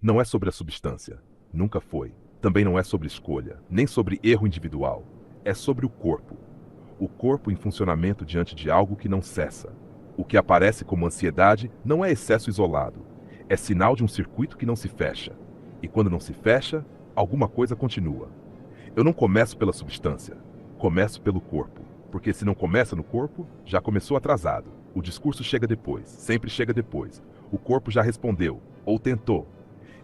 Não é sobre a substância. Nunca foi. Também não é sobre escolha, nem sobre erro individual. É sobre o corpo. O corpo em funcionamento diante de algo que não cessa. O que aparece como ansiedade não é excesso isolado. É sinal de um circuito que não se fecha. E quando não se fecha, alguma coisa continua. Eu não começo pela substância. Começo pelo corpo. Porque se não começa no corpo, já começou atrasado. O discurso chega depois, sempre chega depois. O corpo já respondeu, ou tentou.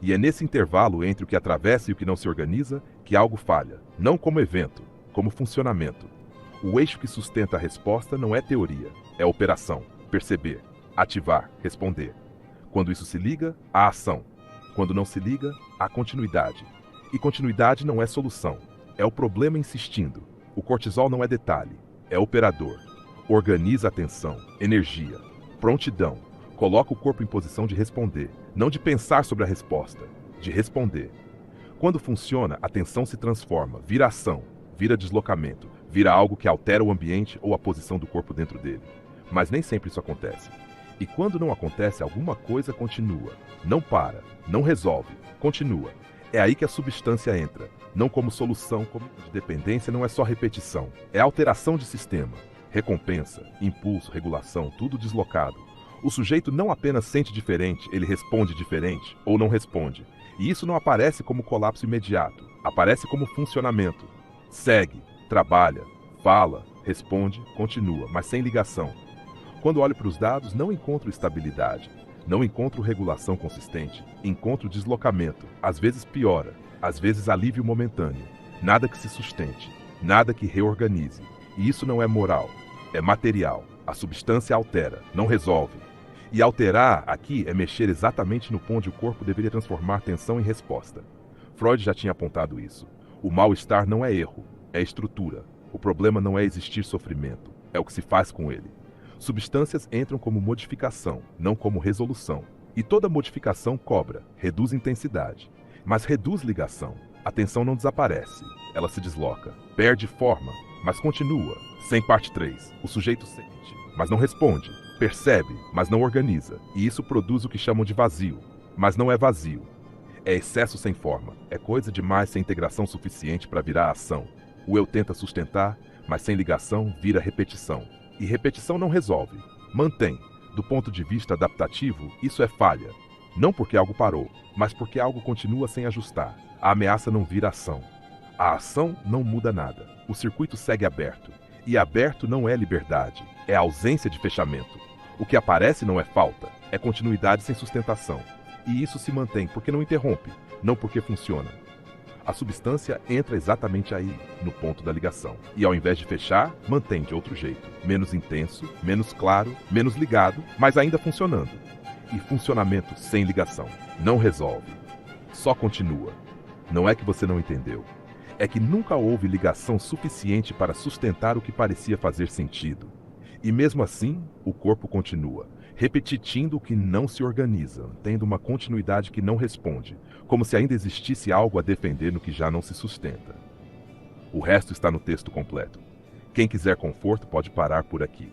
E é nesse intervalo entre o que atravessa e o que não se organiza que algo falha, não como evento, como funcionamento. O eixo que sustenta a resposta não é teoria, é operação, perceber, ativar, responder. Quando isso se liga, há ação. Quando não se liga, há continuidade. E continuidade não é solução, é o problema insistindo. O cortisol não é detalhe, é operador. Organiza a atenção, energia, prontidão. Coloca o corpo em posição de responder, não de pensar sobre a resposta, de responder. Quando funciona, a tensão se transforma, vira ação, vira deslocamento, vira algo que altera o ambiente ou a posição do corpo dentro dele. Mas nem sempre isso acontece. E quando não acontece, alguma coisa continua. Não para, não resolve, continua. É aí que a substância entra, não como solução, como de dependência não é só repetição, é alteração de sistema, recompensa, impulso, regulação, tudo deslocado. O sujeito não apenas sente diferente, ele responde diferente ou não responde. E isso não aparece como colapso imediato, aparece como funcionamento. Segue, trabalha, fala, responde, continua, mas sem ligação. Quando olho para os dados, não encontro estabilidade, não encontro regulação consistente, encontro deslocamento, às vezes piora, às vezes alívio momentâneo, nada que se sustente, nada que reorganize. E isso não é moral, é material. A substância altera, não resolve. E alterar aqui é mexer exatamente no ponto onde o corpo deveria transformar tensão em resposta. Freud já tinha apontado isso. O mal-estar não é erro, é estrutura. O problema não é existir sofrimento, é o que se faz com ele. Substâncias entram como modificação, não como resolução. E toda modificação cobra, reduz intensidade. Mas reduz ligação. A tensão não desaparece, ela se desloca. Perde forma, mas continua. Sem parte 3. O sujeito sente, mas não responde. Percebe, mas não organiza. E isso produz o que chamam de vazio. Mas não é vazio. É excesso sem forma. É coisa demais sem integração suficiente para virar ação. O eu tenta sustentar, mas sem ligação vira repetição. E repetição não resolve. Mantém. Do ponto de vista adaptativo, isso é falha. Não porque algo parou, mas porque algo continua sem ajustar. A ameaça não vira ação. A ação não muda nada. O circuito segue aberto. E aberto não é liberdade, é ausência de fechamento. O que aparece não é falta, é continuidade sem sustentação. E isso se mantém porque não interrompe, não porque funciona. A substância entra exatamente aí, no ponto da ligação. E ao invés de fechar, mantém de outro jeito. Menos intenso, menos claro, menos ligado, mas ainda funcionando. E funcionamento sem ligação. Não resolve. Só continua. Não é que você não entendeu. É que nunca houve ligação suficiente para sustentar o que parecia fazer sentido. E mesmo assim, o corpo continua, repetindo o que não se organiza, tendo uma continuidade que não responde, como se ainda existisse algo a defender no que já não se sustenta. O resto está no texto completo. Quem quiser conforto pode parar por aqui.